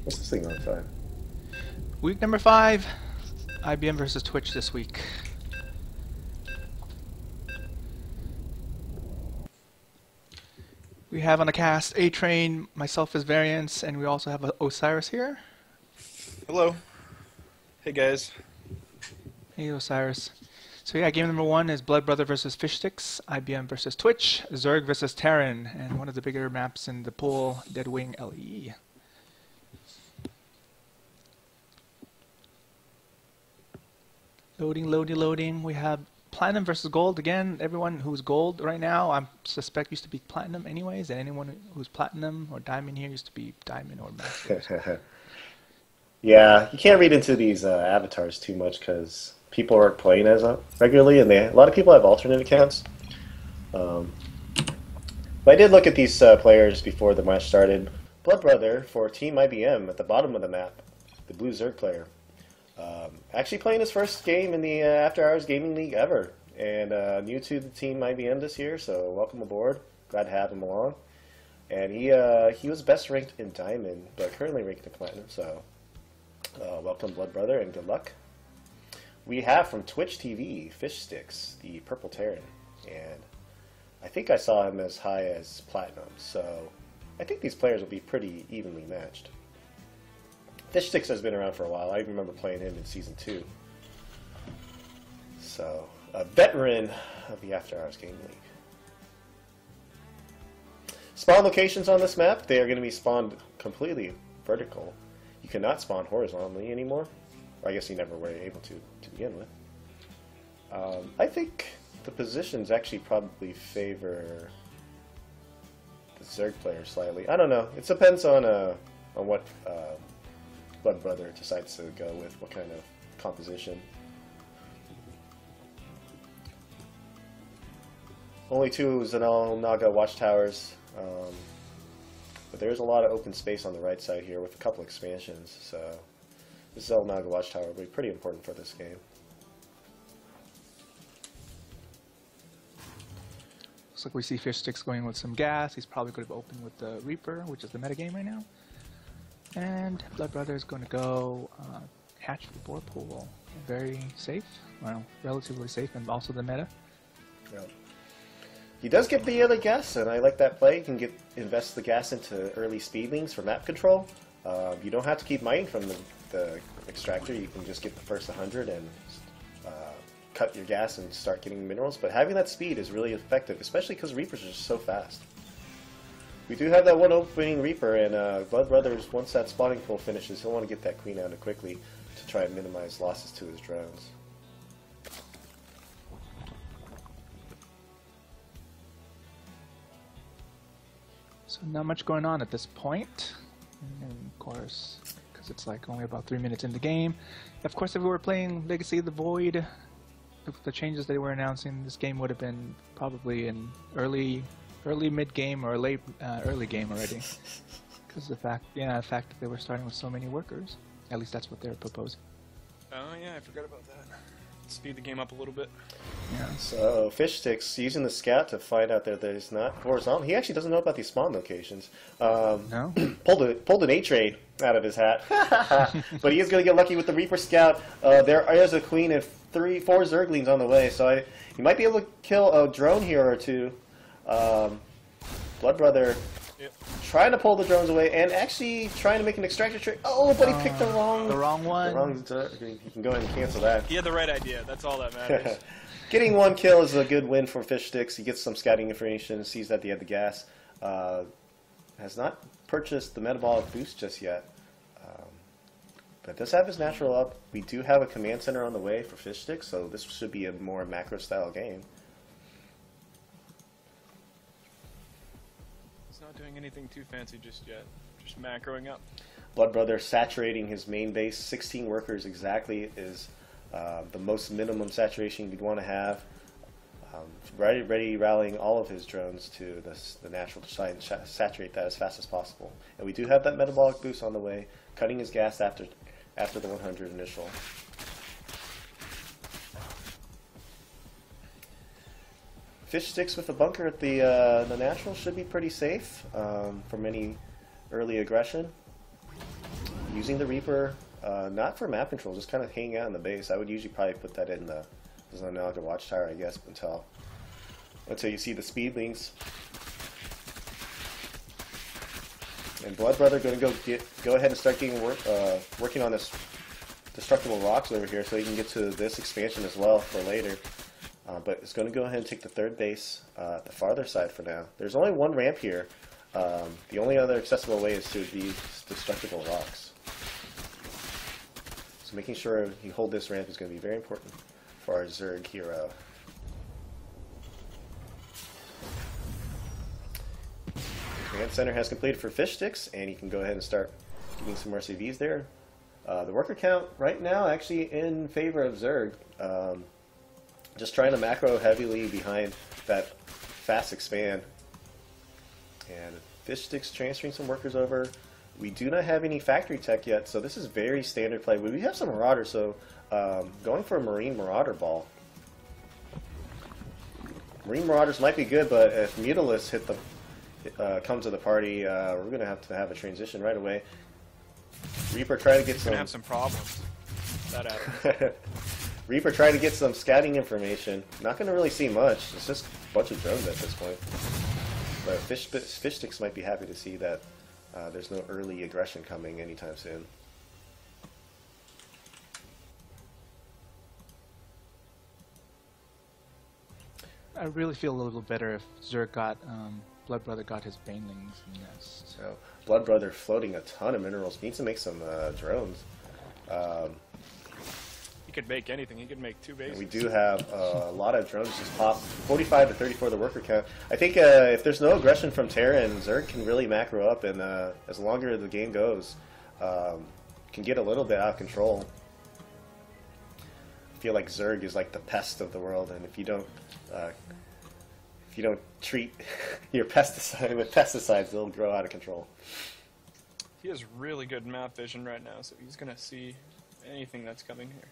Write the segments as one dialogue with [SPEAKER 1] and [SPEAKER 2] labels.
[SPEAKER 1] What's this thing on time?
[SPEAKER 2] Week number 5, IBM versus Twitch this week. We have on the cast ATrain, myself as Variance, and we also have Osiris here.
[SPEAKER 3] Hello. Hey guys.
[SPEAKER 2] Hey Osiris. So yeah, game number 1 is Bloodbrother versus Fishstix, IBM versus Twitch, Zerg versus Terran, and one of the bigger maps in the pool, Deadwing LE. Loading, loading, loading. We have Platinum versus Gold. Again, everyone who's Gold right now, I suspect used to be Platinum anyways, and anyone who's Platinum or Diamond here used to be Diamond or Master.
[SPEAKER 1] Yeah, you can't read into these avatars too much because people aren't playing as regularly, and a lot of people have alternate accounts. But I did look at these players before the match started. Bloodbrother for Team IBM at the bottom of the map, the Blue Zerg player. Actually playing his first game in the After Hours Gaming League ever, and new to the Team IBM this year, so welcome aboard. Glad to have him along. And he was best ranked in Diamond, but currently ranked in Platinum, so welcome Bloodbrother and good luck. We have from Twitch TV, Fishstix, the Purple Terran, and I think I saw him as high as Platinum, so I think these players will be pretty evenly matched. Fishstix has been around for a while. I remember playing him in Season 2. So, a veteran of the After Hours Game League. Spawn locations on this map, they are going to be spawned completely vertical. You cannot spawn horizontally anymore. Or I guess you never were able to begin with. I think the positions actually probably favor the Zerg player slightly. I don't know. It depends on what Bloodbrother decides to go with, what kind of composition. Only 2 Zanal Naga watchtowers, but there's a lot of open space on the right side here with a couple expansions, so this Zel Naga watchtower will be pretty important for this game.
[SPEAKER 2] Looks like we see Fishstix going with some gas. He's probably going to open with the Reaper, which is the metagame right now. And Bloodbrother is going to go hatch the boar pool. Very safe, well, relatively safe, and also the meta.
[SPEAKER 1] Yeah. He does get the early gas, and I like that play. You can invest the gas into early speedlings for map control. You don't have to keep mining from the extractor. You can just get the first 100 and cut your gas and start getting minerals. But having that speed is really effective, especially because Reapers are just so fast. We do have that one opening Reaper, and Bloodbrother's, once that spawning pool finishes, he'll want to get that queen out quickly to try and minimize losses to his drones.
[SPEAKER 2] So not much going on at this point. And of course, because it's like only about 3 minutes in the game. Of course, if we were playing Legacy of the Void, with the changes they were announcing, this game would have been probably in early mid-game or late early game already. Because the fact that they were starting with so many workers. At least that's what they're proposing.
[SPEAKER 3] Oh yeah, I forgot about that. Speed the game up a little bit.
[SPEAKER 2] Yeah.
[SPEAKER 1] So Fishstix using the scout to find out that there's not horizontal. He actually doesn't know about these spawn locations.
[SPEAKER 2] No.
[SPEAKER 1] pulled an ATrain out of his hat, but he is going to get lucky with the Reaper scout. There is a queen and 4 Zerglings on the way, so he might be able to kill a drone here or two. Bloodbrother trying to pull the drones away and actually trying to make an extractor trick. Oh, but he picked the wrong one. He can go ahead and cancel that.
[SPEAKER 3] He had the right idea. That's all that matters.
[SPEAKER 1] Getting 1 kill is a good win for Fishstix. He gets some scouting information, sees that they have the gas. Has not purchased the metabolic boost just yet. But does have his natural up. We do have a command center on the way for Fishstix, so this should be a more macro style game.
[SPEAKER 3] Not doing anything too fancy just yet. Just macroing up.
[SPEAKER 1] Bloodbrother saturating his main base. 16 workers exactly is the most minimum saturation you'd want to have. Ready rallying all of his drones to the natural to try and saturate that as fast as possible. And we do have that metabolic boost on the way, cutting his gas after the 100 initial. Fishstix with a bunker at the natural should be pretty safe from any early aggression. using the Reaper, not for map control, just kind of hanging out in the base. I would usually probably put that in the Zonalga Watchtower, I guess, until you see the speedlings. And Bloodbrother going to go ahead and start getting working on this destructible rocks over here, so he can get to this expansion as well for later. But it's going to go ahead and take the third base at the farther side for now. There's only one ramp here. The only other accessible way is to these destructible rocks. So making sure you hold this ramp is going to be very important for our Zerg hero. Command center has completed for Fishstix, and you can go ahead and start getting some more CVs there. The worker count right now actually in favor of Zerg. Just trying to macro heavily behind that fast expand. And Fishstix transferring some workers over. We do not have any factory tech yet, so this is very standard play. We have some Marauders, so going for a Marine Marauder ball. Marine Marauders might be good, but if Mutalisks come to the party, we're going to have a transition right away. Reaper trying to get some...
[SPEAKER 3] Gonna have some problems. That happens.
[SPEAKER 1] Reaper trying to get some scouting information. Not going to really see much. It's just a bunch of drones at this point. But Fishstix might be happy to see that there's no early aggression coming anytime soon.
[SPEAKER 2] I really feel a little better if Zerg got Bloodbrother got his Banelings nest.
[SPEAKER 1] So Bloodbrother floating a ton of minerals. Needs to make some drones.
[SPEAKER 3] He could make anything. He could make 2 bases.
[SPEAKER 1] We do have a lot of drones just pop. 45 to 34 the worker count. I think if there's no aggression from Terran, Zerg can really macro up, and as longer the game goes, can get a little bit out of control. I feel like Zerg is like the pest of the world, and if you don't treat your pesticide with pesticides, they'll grow out of control.
[SPEAKER 3] He has really good map vision right now, so he's gonna see anything that's coming here.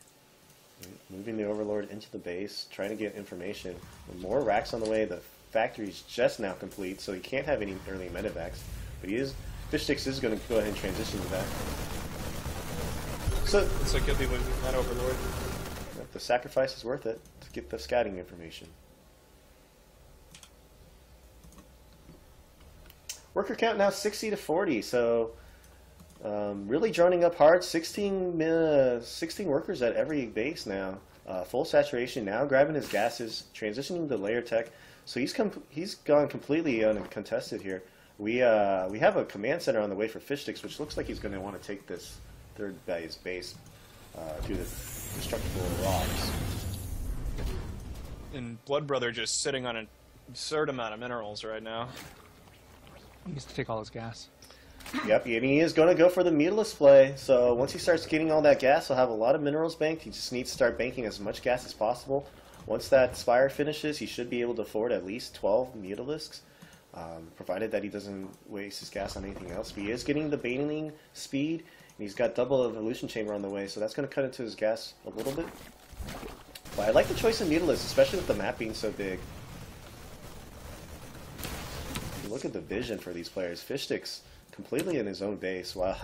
[SPEAKER 1] Moving the Overlord into the base, trying to get information. With more racks on the way. The factory's just now complete, so he can't have any early medevacs. But Fishstix is going to go ahead and transition to that. So
[SPEAKER 3] looks like he'll be losing that Overlord.
[SPEAKER 1] The sacrifice is worth it to get the scouting information. Worker count now 60 to 40, so really droning up hard. 16 workers at every base now. Full saturation now, grabbing his gases, transitioning to layer tech. So he's gone completely uncontested here. We have a command center on the way for Fishstix, which looks like he's going to want to take this third base through the destructible rocks.
[SPEAKER 3] And Bloodbrother just sitting on an absurd amount of minerals right now.
[SPEAKER 2] He needs to take all his gas.
[SPEAKER 1] Yep, and he is going to go for the Mutalisks play. So once he starts getting all that gas, he'll have a lot of minerals banked. He just needs to start banking as much gas as possible. Once that Spire finishes, he should be able to afford at least 12 Mutalisks, provided that he doesn't waste his gas on anything else. But he is getting the Baneling speed, and he's got double Evolution Chamber on the way, so that's going to cut into his gas a little bit. But I like the choice of Mutalisks, especially with the map being so big. Look at the vision for these players. Fishstix completely in his own base, while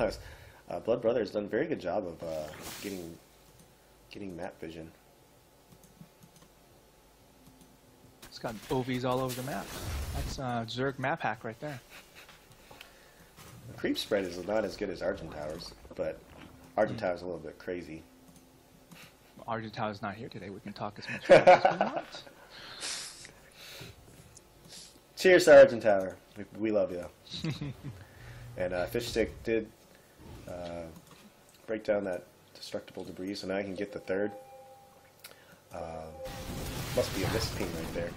[SPEAKER 1] Bloodbrother has done a very good job of getting map vision.
[SPEAKER 2] It's got OVs all over the map. That's Zerg map hack right there.
[SPEAKER 1] The creep spread is not as good as Argent Towers, but Argent Tower's a little bit crazy.
[SPEAKER 2] Argent Tower's not here today. We can talk as much as we want.
[SPEAKER 1] Cheers to Argent Tower. We love you. And Fishstix did break down that destructible debris, so now I can get the third. Must be a miss ping right there.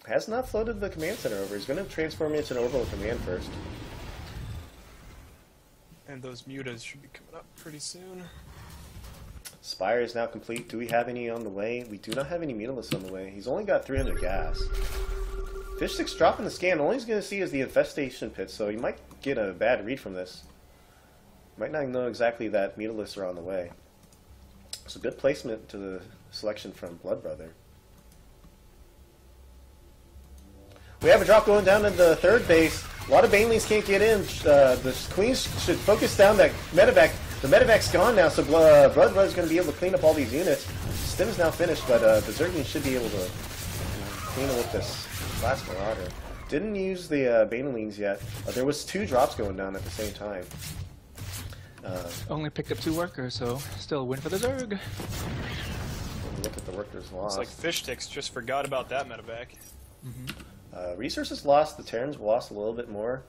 [SPEAKER 1] Has not floated the command center over. He's going to transform into an orbital command first.
[SPEAKER 3] And those mutas should be coming up pretty soon.
[SPEAKER 1] Spire is now complete. Do we have any on the way? We do not have any Mutalisks on the way. He's only got 300 gas. Fishstix dropping the scan. All he's going to see is the infestation pit, so he might get a bad read from this. Might not know exactly that Mutalisks are on the way. So good placement to the selection from Bloodbrother. We have a drop going down to the third base. A lot of banelings can't get in. The queens should focus down that medevac. The medevac's gone now, so Bloodbrother's going to be able to clean up all these units. Stim is now finished, but the Zerglings should be able to clean up with this last Marauder. Didn't use the banelings yet. There was 2 drops going down at the same time.
[SPEAKER 2] Only picked up 2 workers, so still a win for the Zerg.
[SPEAKER 1] Look at the workers lost.
[SPEAKER 3] Looks like Fishstix just forgot about that medevac.
[SPEAKER 1] Resources lost. The Terrans lost a little bit more.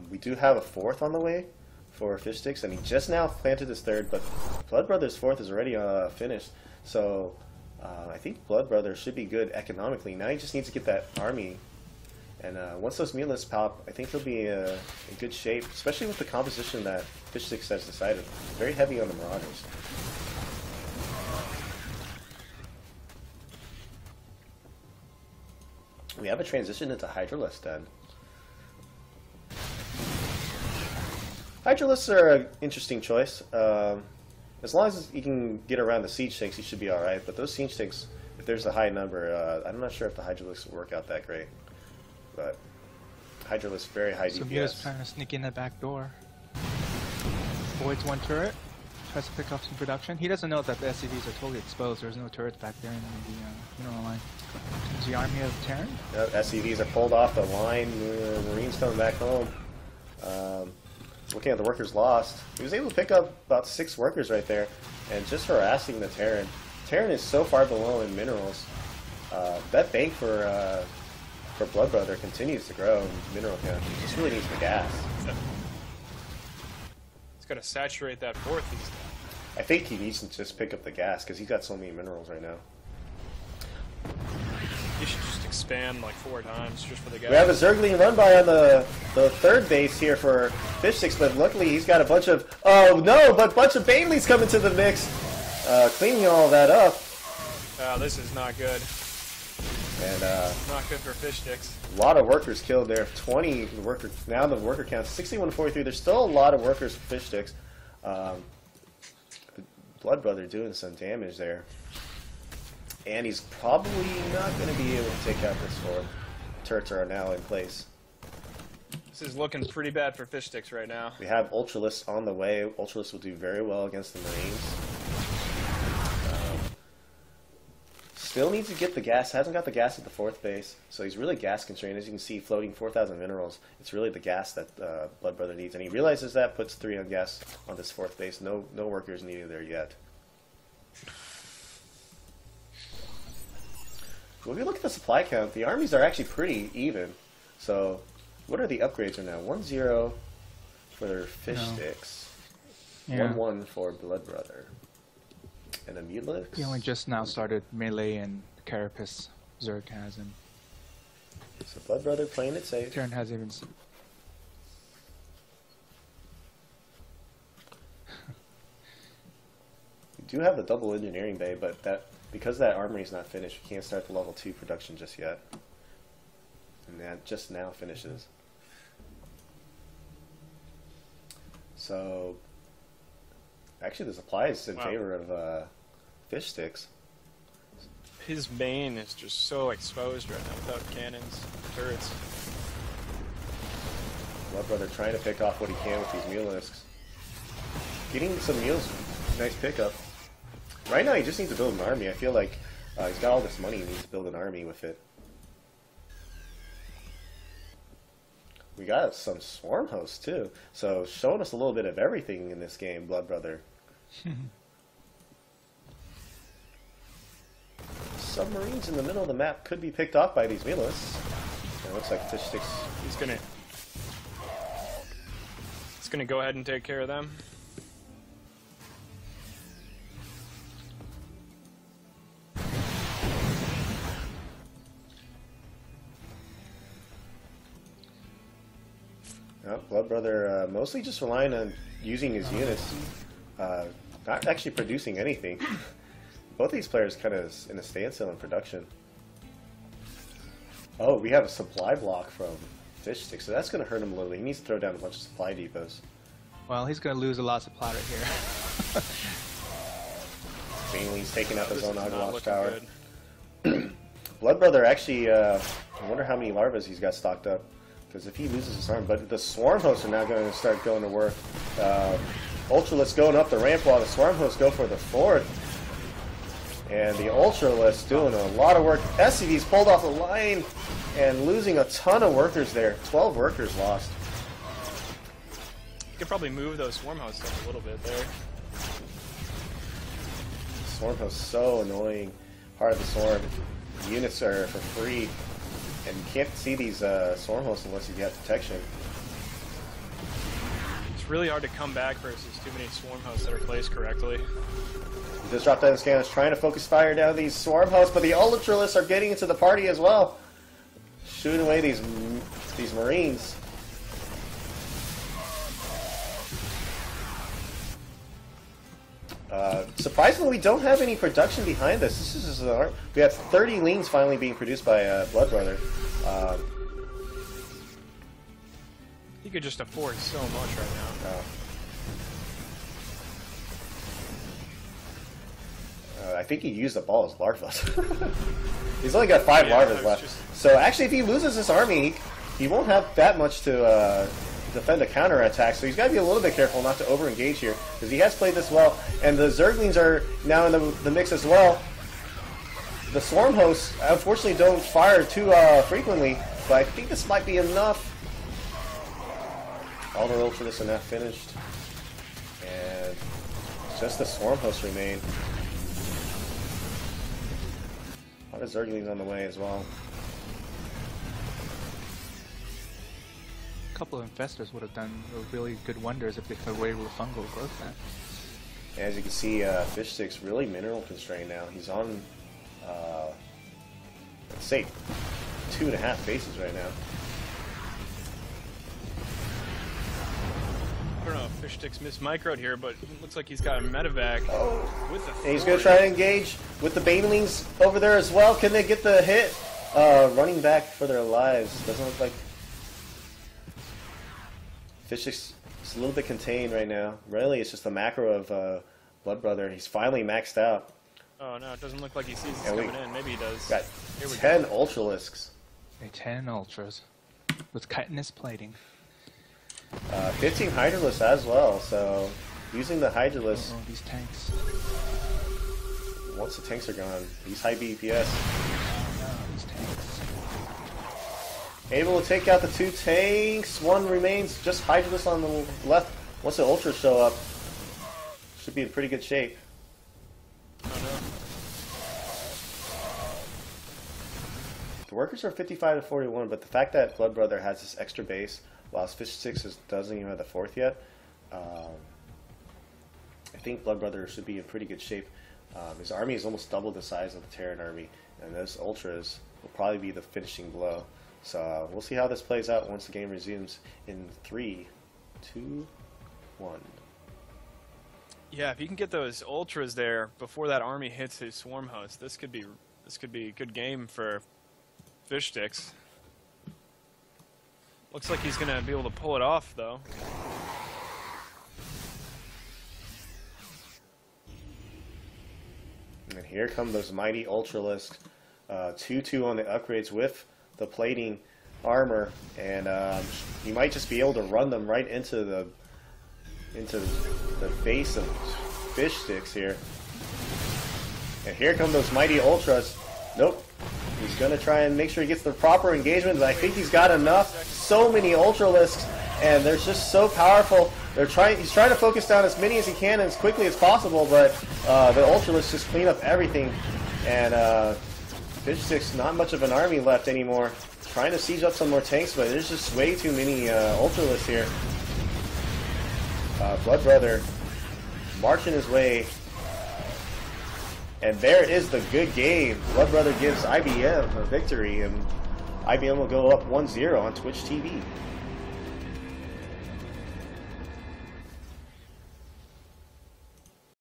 [SPEAKER 1] We do have a 4th on the way for Fishstix, and he just now planted his 3rd, but Bloodbrother's 4th is already finished. So I think Bloodbrother should be good economically. Now he just needs to get that army. And once those Mulists pop, I think he'll be in good shape, especially with the composition that Fishstix has decided. Very heavy on the Marauders. We have a transition into Hydralisks then. Hydralisks are an interesting choice. As long as you can get around the siege tanks, you should be alright. But those siege tanks, if there's a high number, I'm not sure if the Hydralisks will work out that great. But Hydralisk very high
[SPEAKER 2] so
[SPEAKER 1] DPS.
[SPEAKER 2] Muta's trying to sneak in the back door. Voids 1 turret. Tries to pick up some production. He doesn't know that the SCVs are totally exposed. There's no turrets back there in the mineral line. Is the army of Terran?
[SPEAKER 1] Yep, SCVs are pulled off the line. Marines coming back home. Looking at the workers lost. He was able to pick up about 6 workers right there, and just harassing the Terran. Terran is so far below in minerals. That bank for Bloodbrother continues to grow in mineral count. He just really needs the gas.
[SPEAKER 3] He's got to saturate that 4th.
[SPEAKER 1] I think he needs to just pick up the gas because he's got so many minerals right now.
[SPEAKER 3] He should just expand like 4 times just for the gas.
[SPEAKER 1] We have a Zergling run by on the 3rd base here for Fishstix, but luckily he's got a bunch of bunch of banelings coming to the mix, cleaning all that up.
[SPEAKER 3] This is not good.
[SPEAKER 1] And
[SPEAKER 3] not good for Fishstix.
[SPEAKER 1] A lot of workers killed there. 20 workers. Now the worker count 61 to 43. There's still a lot of workers for Fishstix. Bloodbrother doing some damage there. And he's probably not going to be able to take out this 4th. Turrets are now in place.
[SPEAKER 3] This is looking pretty bad for Fishstix right now.
[SPEAKER 1] We have Ultralisks on the way. Ultralisks will do very well against the Marines. Still needs to get the gas. Hasn't got the gas at the 4th base, so he's really gas constrained. As you can see, floating 4,000 minerals. It's really the gas that Bloodbrother needs, and he realizes that. Puts 3 on gas on this 4th base. No workers needed there yet. When we look at the supply count, the armies are actually pretty even. So, what are the upgrades right now? 1-0 for Fishstix.
[SPEAKER 2] Yeah.
[SPEAKER 1] 1-1 for Bloodbrother. And a Mulisk?
[SPEAKER 2] He only just now started melee and Carapace. Zerg has him.
[SPEAKER 1] So Bloodbrother playing it safe.
[SPEAKER 2] Terran has even.
[SPEAKER 1] We do have the double engineering bay, but because that armory is not finished, we can't start the level 2 production just yet. And that just now finishes. So, actually the supply is in favor of Fishstix.
[SPEAKER 3] His main is just so exposed right now without cannons, turrets.
[SPEAKER 1] Bloodbrother trying to pick off what he can with these Mulisks. Getting some mules, nice pickup. Right now he just needs to build an army. I feel like he's got all this money, he needs to build an army with it. We got some swarm hosts too, so showing us a little bit of everything in this game, Bloodbrother. Submarines in the middle of the map could be picked off by these Mulists. It looks like Fishstix.
[SPEAKER 3] He's gonna go ahead and take care of them.
[SPEAKER 1] Bloodbrother mostly just relying on using his units, not actually producing anything. Both these players kind of in a standstill in production. Oh, we have a supply block from Fishstix, so that's going to hurt him a little bit. He needs to throw down a bunch of supply depots.
[SPEAKER 2] Well, he's going to lose a lot of supply right here.
[SPEAKER 1] Baneling's taking out his own Watch Tower. Bloodbrother actually, I wonder how many larvas he's got stocked up. Because if he loses his arm, but the swarm hosts are now going to start going to work. Ultralisk going up the ramp while the swarm hosts go for the fourth. And the Ultralisk doing a lot of work. SCV's pulled off the line and losing a ton of workers there. 12 workers lost.
[SPEAKER 3] You could probably move those swarm hosts up a little bit there.
[SPEAKER 1] Swarm host so annoying. Heart of the Swarm. Units are for free. And you can't see these swarm hosts unless you have protection.
[SPEAKER 3] It's really hard to come back versus too many swarm hosts that are placed correctly.
[SPEAKER 1] This drop down scan is trying to focus fire down these swarm hosts, but the Ultralists are getting into the party as well. Shooting away these Marines. Surprisingly, we don't have any production behind this. This is we have 30 leans finally being produced by Bloodbrother.
[SPEAKER 3] He could just afford so much right now.
[SPEAKER 1] I think he used up all his larvae. He's only got 5 larvae left. So actually, if he loses this army, he won't have that much to defend a counterattack. So he's got to be a little bit careful not to over-engage here, because he has played this well. And the Zerglings are now in the mix as well. The Swarm Hosts, unfortunately, don't fire too frequently, but I think this might be enough. All the rolls for this are now finished. And just the Swarm Hosts remain. A lot of Zerglings on the way as well.
[SPEAKER 2] A couple of Infestors would have done really good wonders if they could away with fungal growth then.
[SPEAKER 1] As you can see, Fishstix really mineral constrained now. He's on, let's say, 2.5 bases right now.
[SPEAKER 3] I don't know if Fishstix missed microed here, but it looks like he's got a medevac with the
[SPEAKER 1] And he's going to try to engage with the Banelings over there as well. Can they get the hit? Running back for their lives. Doesn't look like... Fishstix is a little bit contained right now. Really, it's just the macro of Bloodbrother. He's finally maxed out.
[SPEAKER 3] Oh no, it doesn't look like he sees this coming in. Maybe he does.
[SPEAKER 1] Got 10 Ultralisks.
[SPEAKER 2] 10 Ultras with chitinous plating.
[SPEAKER 1] 15 Hydralisks as well, so using the Hydralisks...
[SPEAKER 2] Oh, these tanks.
[SPEAKER 1] Once the tanks are gone, these high BPS.
[SPEAKER 2] These tanks.
[SPEAKER 1] Able to take out the 2 tanks. One remains, just Hydralisk on the left. Once the Ultras show up, should be in pretty good shape.
[SPEAKER 3] Oh no.
[SPEAKER 1] The workers are 55 to 41, but the fact that Bloodbrother has this extra base, whilst Fishstix doesn't even have the 4th yet, I think Bloodbrother should be in pretty good shape. His army is almost double the size of the Terran army, and those Ultras will probably be the finishing blow. So we'll see how this plays out once the game resumes in 3, 2, 1.
[SPEAKER 3] Yeah, if you can get those Ultras there before that army hits his swarm host, this could be a good game for Fishstix. Looks like he's gonna be able to pull it off, though.
[SPEAKER 1] And here come those mighty Ultralisks. 2-2 on the upgrades with the plating armor, and you might just be able to run them right into the base of Fishstix here. And here come those mighty Ultras. Nope. He's going to try and make sure he gets the proper engagement, but I think he's got enough. So many Ultralisks, and they're just so powerful. He's trying to focus down as many as he can as quickly as possible, but the Ultralisks just clean up everything. And Fishstix, not much of an army left anymore. Trying to siege up some more tanks, but there's just way too many Ultralisks here. Bloodbrother marching his way. And there is the good game. Bloodbrother gives IBM a victory, and IBM will go up 1-0 on Twitch TV.